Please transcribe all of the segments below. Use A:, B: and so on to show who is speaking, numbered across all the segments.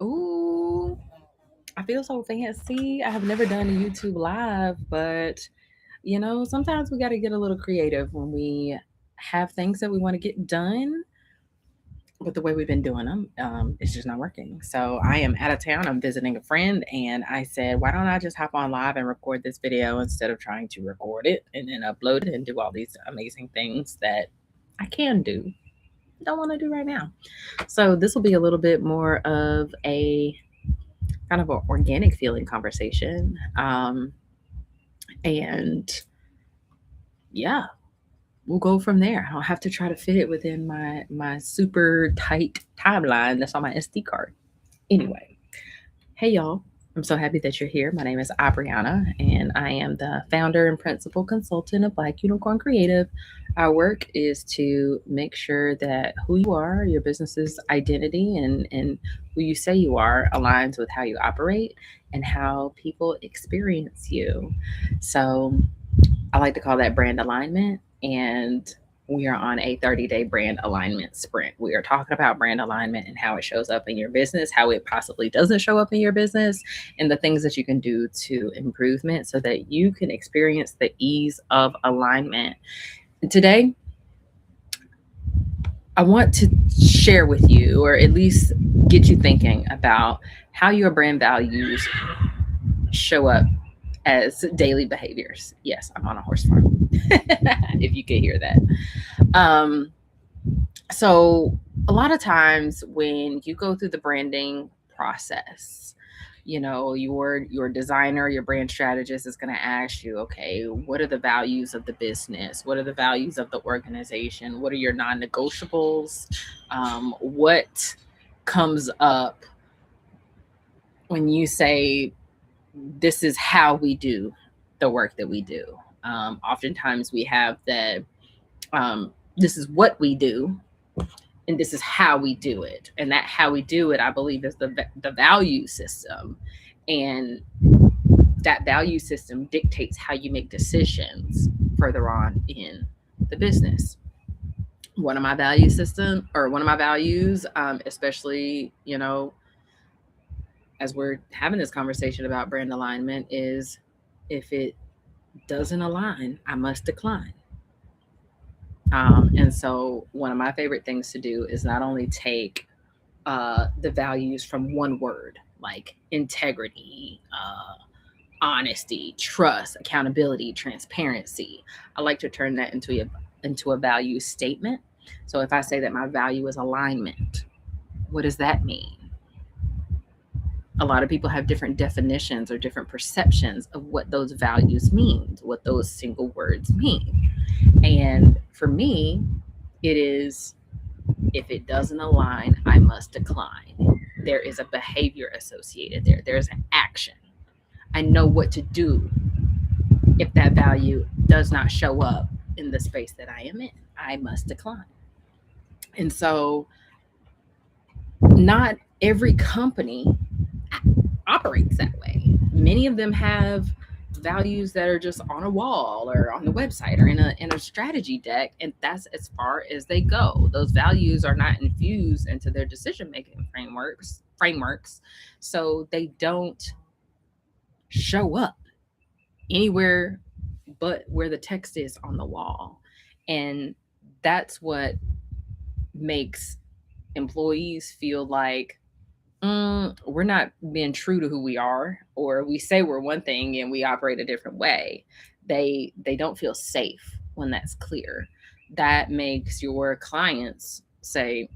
A: Ooh, I feel so fancy. I have never done a YouTube live, but sometimes we got to get a little creative when we have things that we want to get done. But the way we've been doing them, it's just not working. So I am out of town. I'm visiting a friend, and I said, why don't I just hop on live and record this video instead of trying to record it and then upload it and do all these amazing things that I can do. Don't want to do right now. So this will be a little bit more of a kind of an organic feeling conversation. And yeah, we'll go from there. I'll have to try to fit it within my super tight timeline that's on my SD card. Anyway, hey y'all. I'm so happy that you're here. My name is Abriana, and I am the founder and principal consultant of Black Unicorn Creative. Our work is to make sure that who you are, your business's identity, and who you say you are aligns with how you operate and how people experience you. So I like to call that brand alignment. And we are on a 30-day brand alignment sprint. We are talking about brand alignment and how it shows up in your business, how it possibly doesn't show up in your business, and the things that you can do to improvement so that you can experience the ease of alignment. Today, I want to share with you, or at least get you thinking about how your brand values show up as daily behaviors. Yes, I'm on a horse farm, if you could hear that. Um, so, a lot of times when you go through the branding process, your designer, your brand strategist is going to ask you, okay, what are the values of the business? What are the values of the organization? What are your non-negotiables? What comes up when you say this is how we do the work that we do? Oftentimes we have that this is what we do and this is how we do it, and that how we do it, I believe, is the value system, and that value system dictates how you make decisions further on in the business. One of my values, especially as we're having this conversation about brand alignment, is if it doesn't align, I must decline. And so, one of my favorite things to do is not only take the values from one word, like integrity, honesty, trust, accountability, transparency. I like to turn that into a value statement. So, if I say that my value is alignment, what does that mean? A lot of people have different definitions or different perceptions of what those values mean, what those single words mean. And for me, it is, if it doesn't align, I must decline. There is a behavior associated there. There's an action. I know what to do if that value does not show up in the space that I am in. I must decline. And so, not every company operates that way. Many of them have values that are just on a wall or on the website or in a strategy deck, and that's as far as they go. Those values are not infused into their decision making frameworks, so they don't show up anywhere but where the text is on the wall. And that's what makes employees feel like we're not being true to who we are, or we say we're one thing and we operate a different way. They don't feel safe when that's clear. That makes your clients say,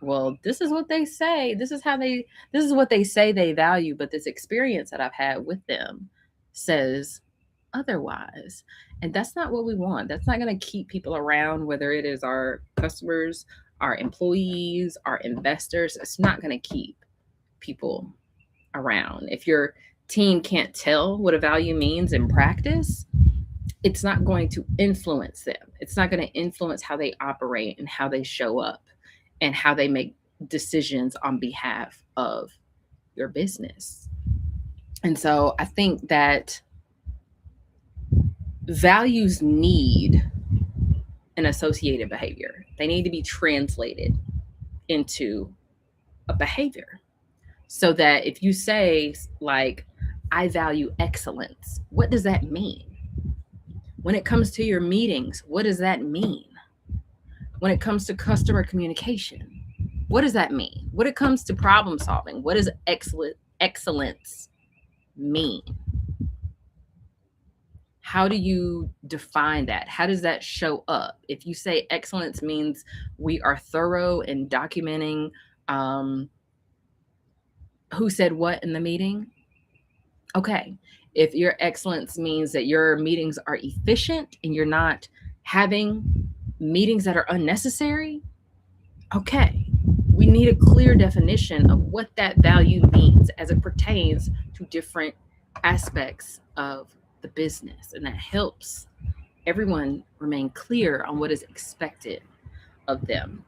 A: well, this is what they say. This is what they say they value, but this experience that I've had with them says otherwise. And that's not what we want. That's not going to keep people around, whether it is our customers, our employees, our investors. It's not going to keep people around. If your team can't tell what a value means in practice, it's not going to influence them. It's not going to influence how they operate and how they show up and how they make decisions on behalf of your business. And so I think that values need an associated behavior. They need to be translated into a behavior. So that if you say, like, I value excellence, what does that mean? When it comes to your meetings, what does that mean? When it comes to customer communication, what does that mean? When it comes to problem solving, what does excellence mean? How do you define that? How does that show up? If you say excellence means we are thorough in documenting um, who said what in the meeting, okay. If your excellence means that your meetings are efficient and you're not having meetings that are unnecessary, okay. We need a clear definition of what that value means as it pertains to different aspects of the business. And that helps everyone remain clear on what is expected of them.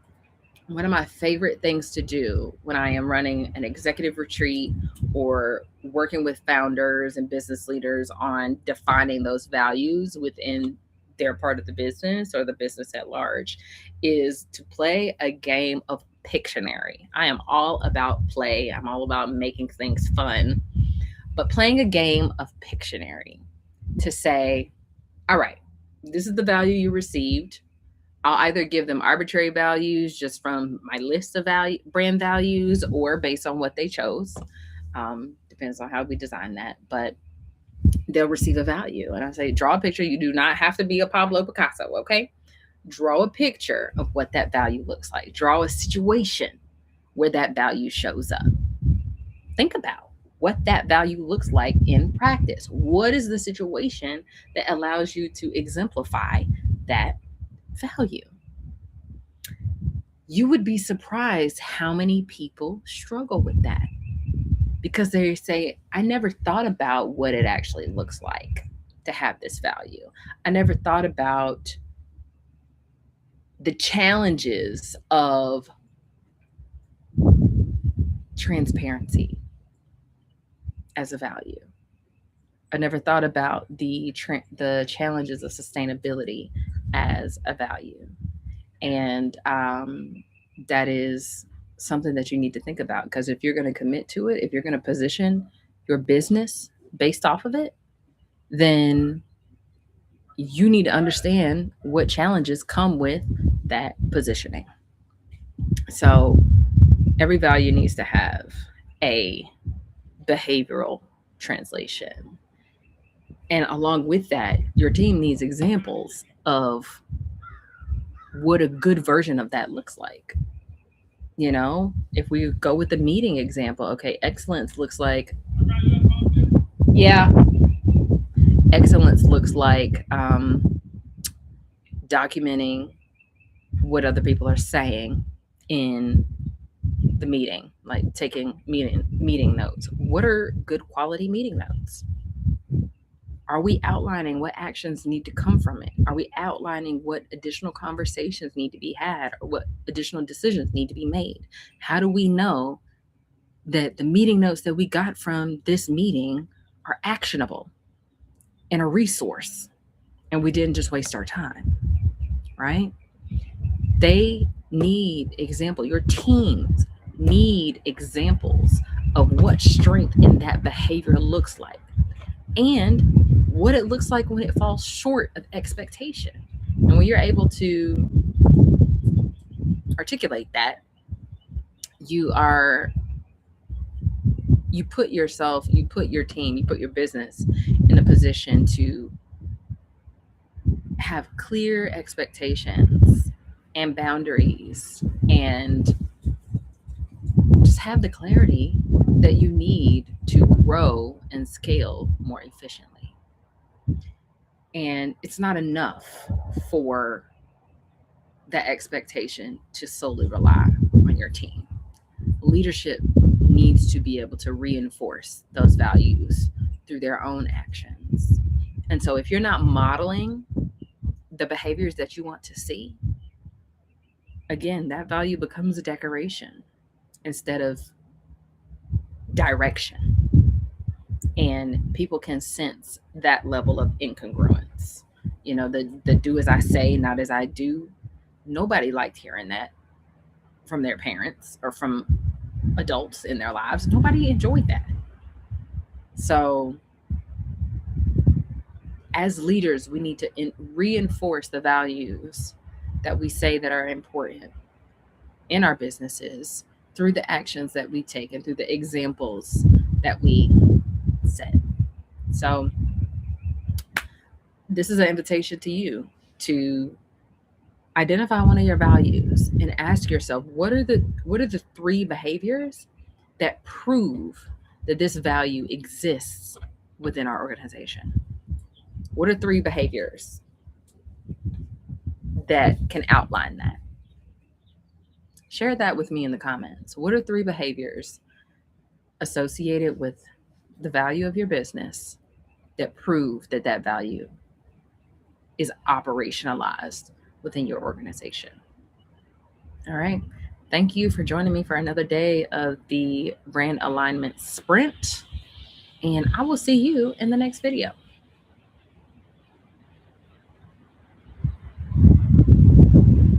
A: One of my favorite things to do when I am running an executive retreat or working with founders and business leaders on defining those values within their part of the business or the business at large is to play a game of Pictionary. I am all about play, I'm all about making things fun, but playing a game of Pictionary to say, all right, this is the value you received. I'll either give them arbitrary values just from my list of brand values, or based on what they chose. Depends on how we design that, but they'll receive a value. And I say, draw a picture. You do not have to be a Pablo Picasso, okay? Draw a picture of what that value looks like. Draw a situation where that value shows up. Think about what that value looks like in practice. What is the situation that allows you to exemplify that value? You would be surprised how many people struggle with that because they say, I never thought about what it actually looks like to have this value. I never thought about the challenges of transparency as a value. I never thought about the challenges of sustainability as a value. And that is something that you need to think about, because if you're going to commit to it, if you're going to position your business based off of it, then you need to understand what challenges come with that positioning. So every value needs to have a behavioral translation. And along with that, your team needs examples of what a good version of that looks like. You know, if we go with the meeting example, okay, excellence looks like, yeah, excellence looks like documenting what other people are saying in the meeting, like taking meeting notes. What are good quality meeting notes? Are we outlining what actions need to come from it? Are we outlining what additional conversations need to be had or what additional decisions need to be made? How do we know that the meeting notes that we got from this meeting are actionable and a resource and we didn't just waste our time, right? They need example. Your teams need examples of what strength in that behavior looks like and what it looks like when it falls short of expectation. And when you're able to articulate that, you are you put yourself, you put your team, you put your business in a position to have clear expectations and boundaries and just have the clarity that you need to grow and scale more efficiently. And it's not enough for that expectation to solely rely on your team. Leadership needs to be able to reinforce those values through their own actions. And so if you're not modeling the behaviors that you want to see, again, that value becomes a decoration instead of direction. And people can sense that level of incongruence. You know, the do as I say, not as I do. Nobody liked hearing that from their parents or from adults in their lives. Nobody enjoyed that. So as leaders, we need to reinforce the values that we say that are important in our businesses through the actions that we take and through the examples that we set. So this is an invitation to you to identify one of your values and ask yourself, what are the 3 behaviors that prove that this value exists within our organization? What are 3 behaviors that can outline that? Share that with me in the comments. What are 3 behaviors associated with the value of your business that prove that that value is operationalized within your organization? All right. Thank you for joining me for another day of the brand alignment sprint. And I will see you in the next video.